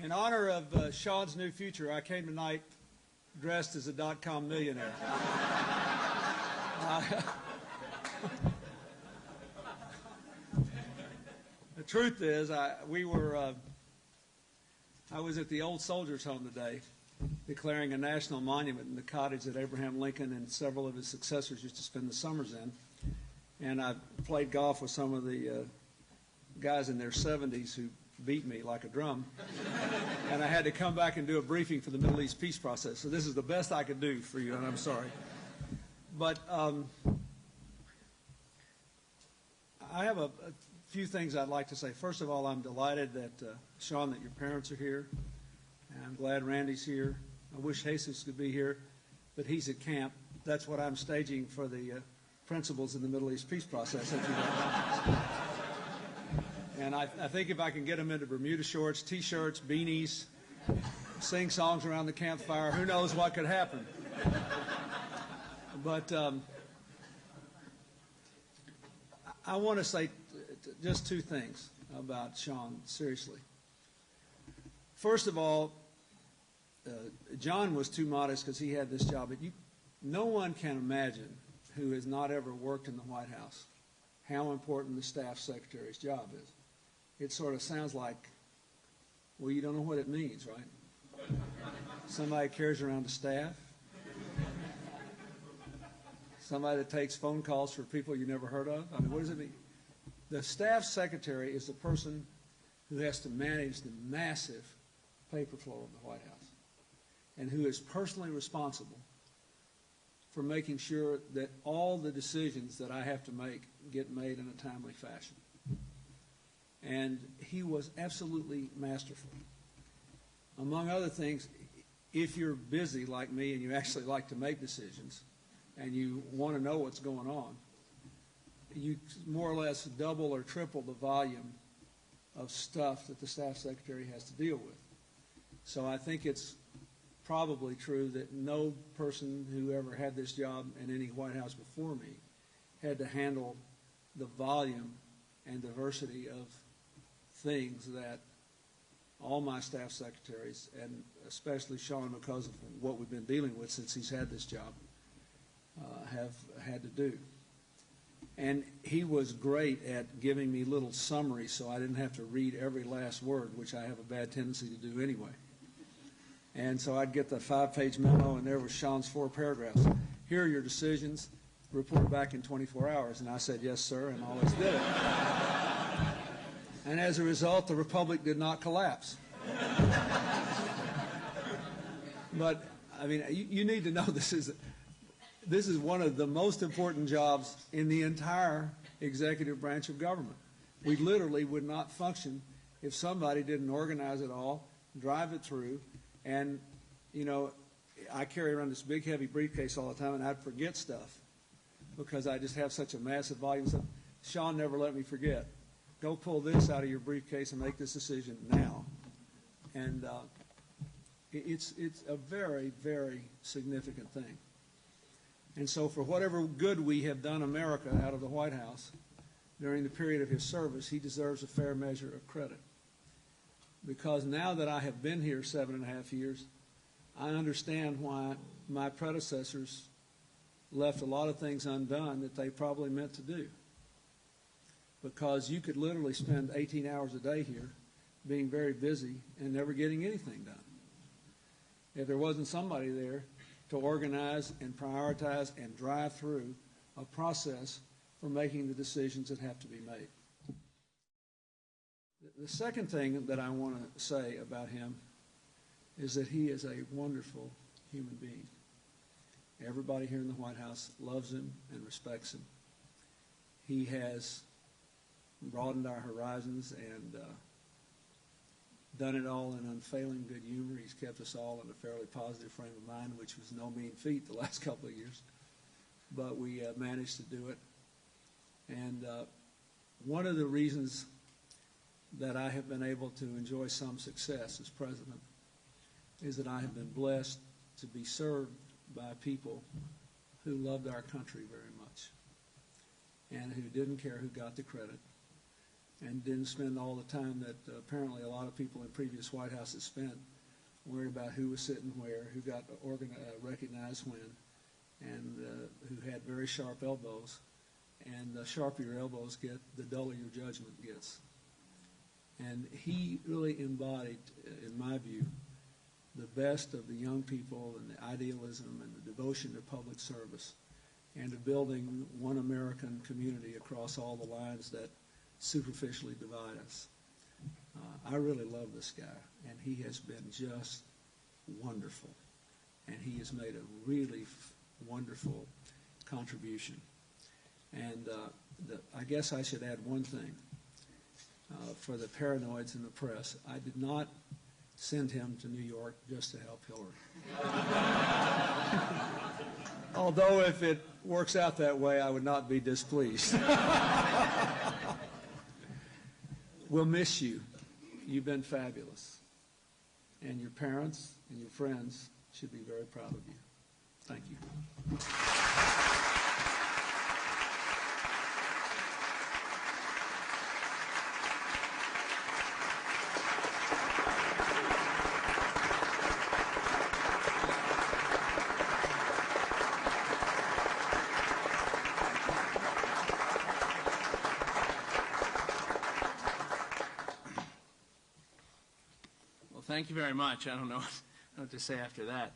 In honor of Sean's new future, I came tonight dressed as a dot-com millionaire. The truth is, I was at the Old Soldiers' Home today, declaring a national monument in the cottage that Abraham Lincoln and several of his successors used to spend the summers in. And I played golf with some of the guys in their 70s who beat me like a drum. And I had to come back and do a briefing for the Middle East peace process. So this is the best I could do for you, and I'm sorry. But I have a few things I'd like to say. First of all, I'm delighted that, Sean, that your parents are here. And I'm glad Randy's here. I wish Jesus could be here, but he's at camp. That's what I'm staging for the principals in the Middle East peace process. And I think if I can get them into Bermuda shorts, T-shirts, beanies, sing songs around the campfire, who knows what could happen. But I want to say just two things about Sean, seriously. First of all, John was too modest because he had this job. But no one can imagine who has not ever worked in the White House how important the staff secretary's job is. It sort of sounds like, well, you don't know what it means, right? Somebody carries around the staff. Somebody that takes phone calls for people you never heard of. I mean, what does it mean? The staff secretary is the person who has to manage the massive paper flow of the White House and who is personally responsible for making sure that all the decisions that I have to make get made in a timely fashion. And he was absolutely masterful. Among other things, if you're busy like me and you actually like to make decisions and you want to know what's going on, you more or less double or triple the volume of stuff that the staff secretary has to deal with. So I think it's probably true that no person who ever had this job in any White House before me had to handle the volume and diversity of things that all my staff secretaries, and especially Sean because of what we've been dealing with since he's had this job, have had to do. And he was great at giving me little summaries so I didn't have to read every last word, which I have a bad tendency to do anyway. And so I'd get the 5-page memo, and there was Sean's 4 paragraphs. Here are your decisions. Report back in 24 hours. And I said, yes, sir, and always did it. And as a result, the Republic did not collapse. But, I mean, you need to know this is one of the most important jobs in the entire executive branch of government. We literally would not function if somebody didn't organize it all, drive it through, and, you know, I carry around this big, heavy briefcase all the time, and I'd forget stuff because I just have such a massive volume. So Sean never let me forget. Go pull this out of your briefcase and make this decision now. And it's a very, very significant thing. And so for whatever good we have done America out of the White House during the period of his service, he deserves a fair measure of credit. Because now that I have been here 7.5 years, I understand why my predecessors left a lot of things undone that they probably meant to do. Because you could literally spend 18 hours a day here being very busy and never getting anything done if there wasn't somebody there to organize and prioritize and drive through a process for making the decisions that have to be made. The second thing that I want to say about him is that he is a wonderful human being. Everybody here in the White House loves him and respects him. He has broadened our horizons and done it all in unfailing good humor. He's kept us all in a fairly positive frame of mind, which was no mean feat the last couple of years. But we managed to do it. And one of the reasons that I have been able to enjoy some success as president is that I have been blessed to be served by people who loved our country very much and who didn't care who got the credit and didn't spend all the time that apparently a lot of people in previous White Houses spent worried about who was sitting where, who got recognized when, and who had very sharp elbows. And the sharper your elbows get, the duller your judgment gets. And he really embodied, in my view, the best of the young people and the idealism and the devotion to public service and to building one American community across all the lines that superficially divide us. I really love this guy, and he has been just wonderful. And he has made a really wonderful contribution. And I guess I should add one thing. For the paranoids in the press, I did not send him to New York just to help Hillary. Although if it works out that way, I would not be displeased. We'll miss you. You've been fabulous. And your parents and your friends should be very proud of you. Thank you. Thank you very much. I don't know what to say after that.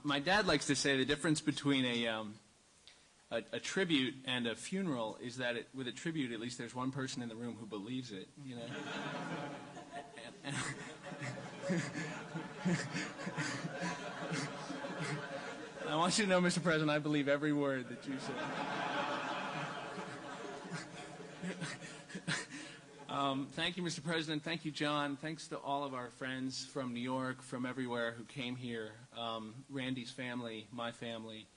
My dad likes to say the difference between a tribute and a funeral is that with a tribute, at least there's one person in the room who believes it, you know. I want you to know, Mr. President, I believe every word that you said. Thank you, Mr. President. Thank you, John. Thanks to all of our friends from New York, from everywhere who came here. Randy's family, my family.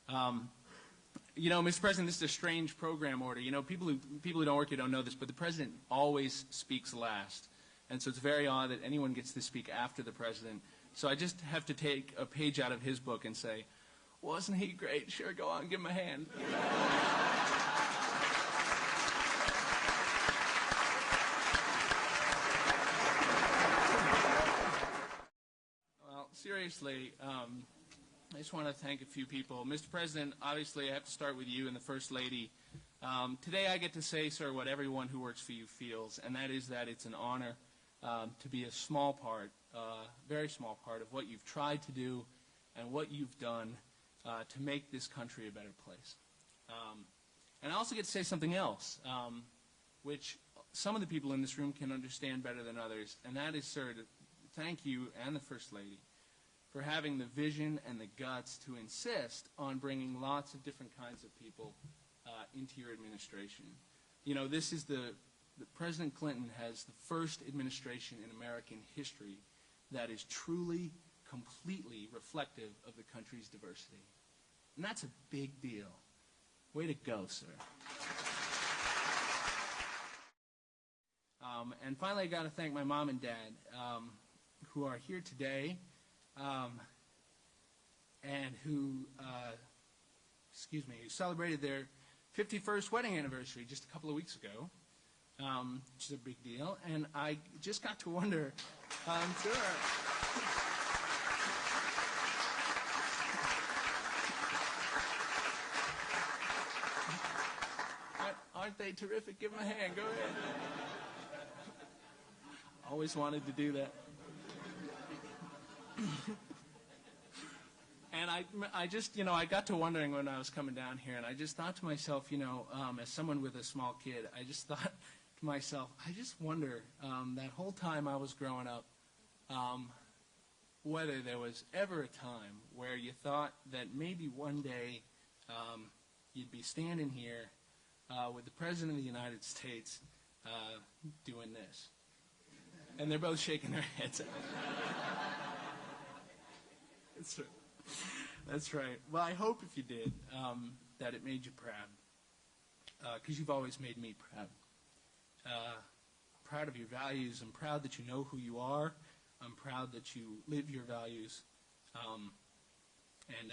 You know, Mr. President, this is a strange program order. You know, people who don't work here don't know this, but the President always speaks last. And so it's very odd that anyone gets to speak after the President. So I just have to take a page out of his book and say, wasn't he great? Sure, go on, give him a hand. Seriously, I just want to thank a few people. Mr. President, obviously I have to start with you and the First Lady. Today I get to say, sir, what everyone who works for you feels, and that is that it's an honor to be a small part, very small part of what you've tried to do and what you've done to make this country a better place. And I also get to say something else, which some of the people in this room can understand better than others, and that is, sir, to thank you and the First Lady for having the vision and the guts to insist on bringing lots of different kinds of people into your administration. You know, this is President Clinton has the first administration in American history that is truly, completely reflective of the country's diversity. And that's a big deal. Way to go, sir. And finally, I got to thank my mom and dad, who are here today, and who celebrated their 51st wedding anniversary just a couple of weeks ago, which is a big deal. And I just got to wonder, sure. Aren't they terrific? Give them a hand. Go ahead. Always wanted to do that. And I just, you know, I got to wondering when I was coming down here, and I just thought to myself, you know, as someone with a small kid, I just thought to myself, I just wonder, that whole time I was growing up, whether there was ever a time where you thought that maybe one day you'd be standing here with the President of the United States doing this. And they're both shaking their heads. That's right. Well, I hope if you did, that it made you proud, because you've always made me proud. Proud of your values. I'm proud that you know who you are. I'm proud that you live your values. And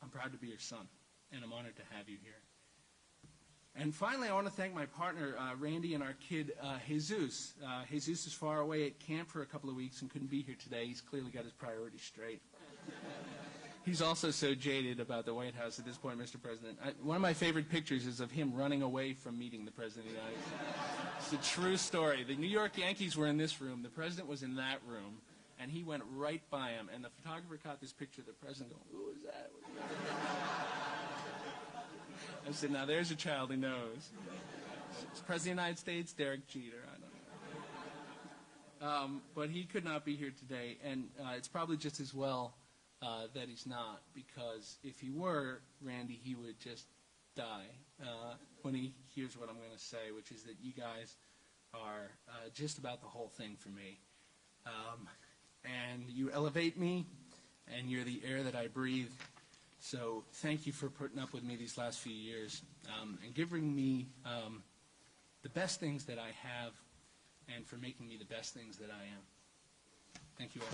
I'm proud to be your son, and I'm honored to have you here. And finally, I want to thank my partner, Randy, and our kid, Jesus. Jesus is far away at camp for a couple of weeks and couldn't be here today. He's clearly got his priorities straight. He's also so jaded about the White House at this point, Mr. President. One of my favorite pictures is of him running away from meeting the President of the United States. It's a true story. The New York Yankees were in this room. The President was in that room, and he went right by him. And the photographer caught this picture of the President going, "Who was that? I said, now there's a child who knows. It's President of the United States, Derek Jeter. I don't know. But he could not be here today, and it's probably just as well that he's not, because if he were, Randy, he would just die when he hears what I'm going to say, which is that you guys are just about the whole thing for me. And you elevate me, and you're the air that I breathe. So thank you for putting up with me these last few years and giving me the best things that I have and for making me the best things that I am. Thank you all.